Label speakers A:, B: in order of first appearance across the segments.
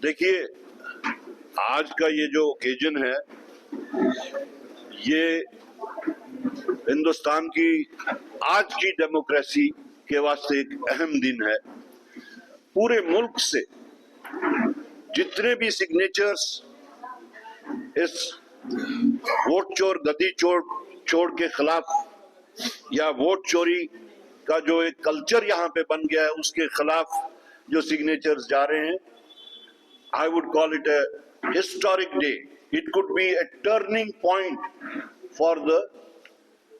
A: देखिए, आज का ये जो ओकेजन है, ये हिंदुस्तान की आज की डेमोक्रेसी के वास्ते एक अहम दिन है। पूरे मुल्क से जितने भी सिग्नेचर्स इस वोट चोर गद्दी चोर के खिलाफ या वोट चोरी का जो एक कल्चर यहाँ पे बन गया है उसके खिलाफ जो सिग्नेचर्स जा रहे हैं, I would call it a historic day. It could be a turning point for the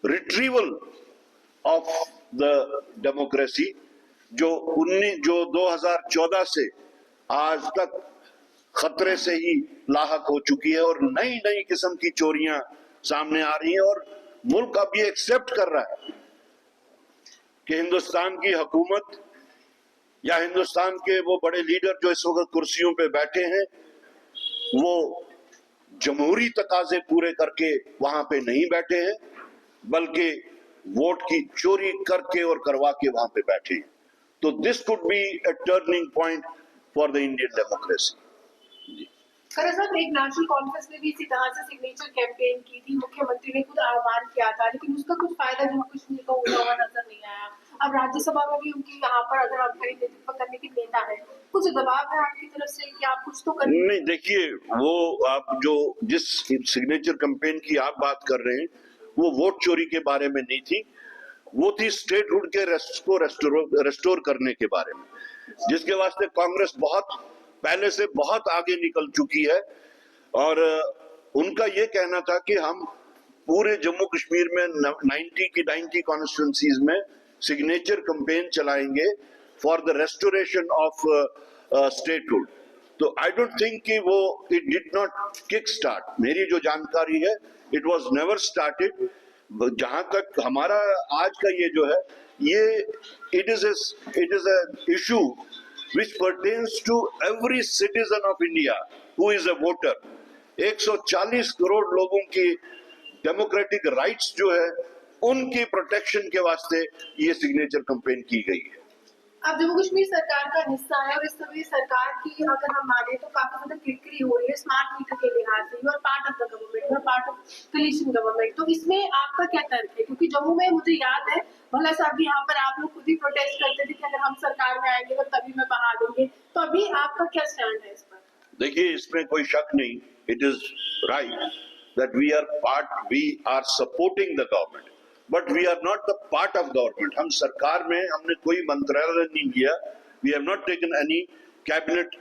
A: retrieval of the democracy जो 2014 से आज तक खतरे से ही लाहक हो चुकी है और नई नई किस्म की चोरियां सामने आ रही हैं और मुल्क अब ये एक्सेप्ट कर रहा है कि हिंदुस्तान की हुकूमत या हिंदुस्तान के वो बड़े लीडर जो इस वक्त कुर्सियों पे बैठे हैं, वो जमहूरी तकाजे पूरे करके वहां पे नहीं बैठे हैं, बल्कि वोट की चोरी करके और करवा के वहां पे बैठे हैं। तो this could be a turning point for the Indian democracy.
B: खैर साहब, एक नेशनल कॉन्फ्रेंस में भी इसी तरह से सिग्नेचर कैंपेन की थी, मुख्यमंत्री ने खुद आह्वान किया था, लेकिन उसका कुछ फायदा जम्मू कश्मीर को होता हुआ नजर नहीं आया। अब राज्यसभा में भी उनकी यहाँ पर अगर आखिरी नेतृत्व करने की नेता है, कुछ दबाव है आपकी तरफ से कि आप कुछ तो करें?
A: नहीं, देखिए, वो आप जो जिस सिग्नेचर कैंपेन की आप बात कर रहे हैं वो वोट चोरी के बारे में नहीं थी, वो थी स्टेटहुड के रेस्टोर करने के बारे में, जिसके वास्ते कांग्रेस बहुत पहले से बहुत आगे निकल चुकी है। और उनका ये कहना था कि हम पूरे जम्मू कश्मीर में 90 कॉन्स्टिट्यूंसीज में सिग्नेचर कैंपेन चलाएंगे for the restoration of statehood. तो आई डोंट थिंक कि वो it did not kick start. मेरी जो जानकारी है, इट वाज नेवर स्टार्टेड। जहां तक हमारा आज का ये जो है, ये it is a issue which pertains to every citizen of India who is a voter. 140 crore लोगों की डेमोक्रेटिक राइट्स जो है, उनकी प्रोटेक्शन के वास्ते ये सिग्नेचर कैंपेन की गई है।
B: अब जम्मू कश्मीर सरकार का हिस्सा है और इस समय सरकार की अगर हम माने तो काफी ज्यादा किरकिरी हो रही है स्मार्ट मीटर के लिहाज से, और पार्ट ऑफ द गवर्नमेंट और पार्ट ऑफ कोलिशन गवर्नमेंट। तो इसमें आपका क्या तर्क है? क्योंकि जम्मू में मुझे याद है भला साहब भी यहाँ पर आप लोग खुद ही प्रोटेस्ट करते थे कि अगर हम सरकार में आएंगे तो तभी मैं बहा देंगे। तो अभी आपका क्या स्टैंड है इस पर?
A: देखिए, इसमें कोई शक नहीं, it is right that we are supporting the government, but we are not the part of government. हम सरकार में हमने कोई मंत्रालय नहीं किया, we have not taken any cabinet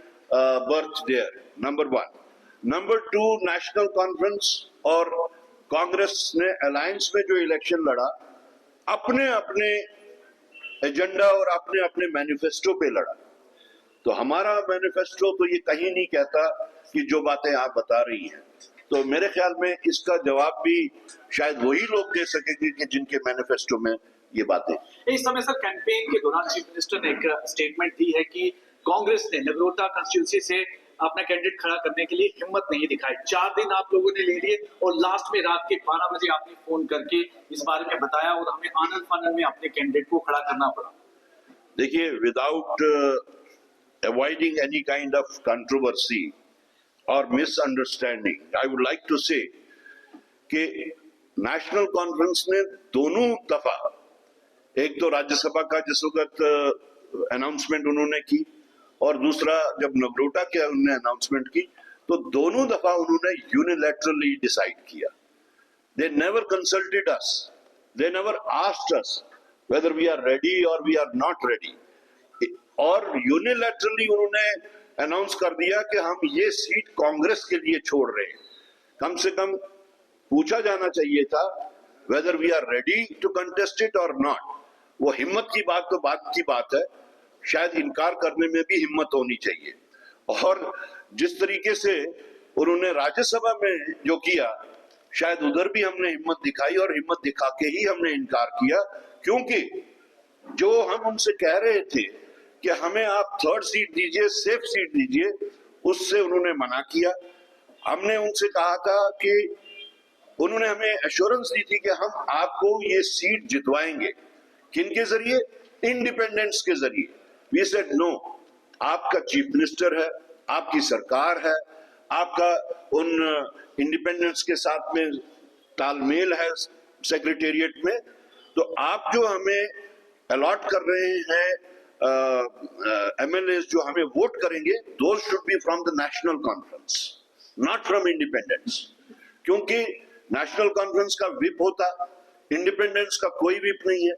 A: berth there, number 1। Number 2, National Conference और कांग्रेस ने अलायंस में जो इलेक्शन लड़ा, अपने अपने एजेंडा और अपने अपने मैनिफेस्टो पे लड़ा। तो हमारा मैनिफेस्टो तो ये कहीं नहीं कहता कि जो बातें आप बता रही हैं। तो मेरे ख्याल में इसका जवाब भी शायद वही लोग दे सकेंगे कि जिनके मैनिफेस्टो में ये बातें।
C: इस समय सर कैंपेन के दौरान चीफ मिनिस्टर ने एक स्टेटमेंट दी है कि कांग्रेस ने नगरोटा कंस्टिट्यूंसी से अपना कैंडिडेट खड़ा करने के लिए हिम्मत नहीं दिखाई। 4 दिन आप लोगों ने ले लिए और लास्ट में रात के 12 बजे आपने फोन करके इस बारे में बताया और हमें आनंद फानंद में अपने कैंडिडेट को खड़ा करना पड़ा।
A: देखिए, without avoiding any kind of controversy और misunderstanding, I would like to say कि नेशनल कॉन्फ्रेंस ने दोनों दफा, एक तो राज्यसभा का जिस वक्त अनाउंसमेंट उन्होंने की और दूसरा जब नगरोटा के उन्होंने अनाउंसमेंट की, तो दोनों दफा उन्होंने यूनिलैटरली डिसाइड किया। They never consulted us, they never asked us whether we are ready और वी आर नॉट रेडी, और यूनिलैटरली उन्होंने अनाउंस कर दिया कि हम ये सीट कांग्रेस के लिए छोड़ रहे हैं। कम से कम पूछा जाना चाहिए था whether we are ready to contest it और नॉट। वो हिम्मत की बात तो बात की बात है, शायद इनकार करने में भी हिम्मत होनी चाहिए। और जिस तरीके से उन्होंने राज्यसभा में जो किया, शायद उधर भी हमने हिम्मत दिखाई और हिम्मत दिखा के ही हमने इनकार किया, क्योंकि जो हम उनसे कह रहे थे कि हमें आप 3rd सीट दीजिए, सेफ सीट दीजिए, उससे उन्होंने मना किया। हमने उनसे कहा था कि उन्होंने हमें एश्योरेंस दी थी कि हम आपको ये सीट जितवाएंगे, किनके जरिए? इंडिपेंडेंस के जरिए। वी सेड नो, आपका चीफ मिनिस्टर है, आपकी सरकार है, आपका उन इंडिपेंडेंस के साथ में तालमेल है सेक्रेटेरिएट में, तो आप जो हमें अलॉट कर रहे हैं एमएलए जो हमें वोट करेंगे, those should be from the national conference, not from independence, क्योंकि नेशनल कॉन्फ्रेंस का विप होता, इंडिपेंडेंस का कोई विप नहीं है।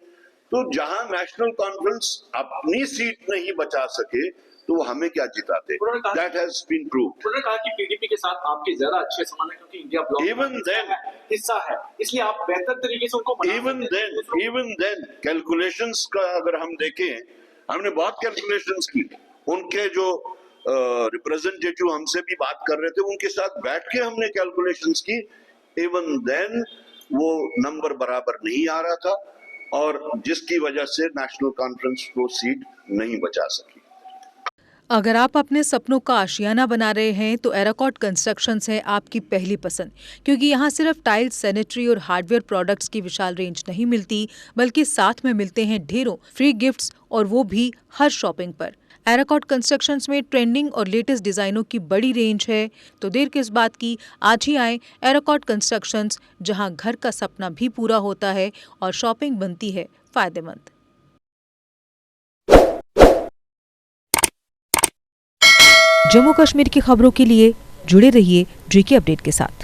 A: तो जहां नेशनल कॉन्फ्रेंस अपनी सीट नहीं बचा सके तो वो हमें क्या जिताते? That has been proved.
C: उन्होंने कहा कि पीडीपी के साथ आपके ज्यादा अच्छे संबंध है क्योंकि इंडिया ब्लॉक
A: Even then,
C: हिस्सा है, इसलिए आप बेहतर तरीके से उनको मना
A: even then, कैलकुलेशंस का अगर हम देखें, हमने बहुत कैलकुलेशंस की। उनके जो रिप्रेजेंटेटिव हमसे भी बात कर रहे थे, उनके साथ बैठ के हमने कैलकुलेशंस की। इवन देन वो नंबर बराबर नहीं आ रहा था और जिसकी वजह से नेशनल कॉन्फ्रेंस को सीट नहीं बचा सकी।
D: अगर आप अपने सपनों का आशियाना बना रहे हैं तो एराकॉट कंस्ट्रक्शंस है आपकी पहली पसंद, क्योंकि यहाँ सिर्फ टाइल्स, सैनिटरी और हार्डवेयर प्रोडक्ट्स की विशाल रेंज नहीं मिलती, बल्कि साथ में मिलते हैं ढेरों फ्री गिफ्ट्स, और वो भी हर शॉपिंग पर। एराकॉट कंस्ट्रक्शंस में ट्रेंडिंग और लेटेस्ट डिजाइनों की बड़ी रेंज है, तो देर किस बात की, आज ही आए एराकॉट कंस्ट्रक्शंस, जहां घर का सपना भी पूरा होता है और शॉपिंग बनती है फायदेमंद। जम्मू कश्मीर की खबरों के लिए जुड़े रहिए JK अपडेट के साथ।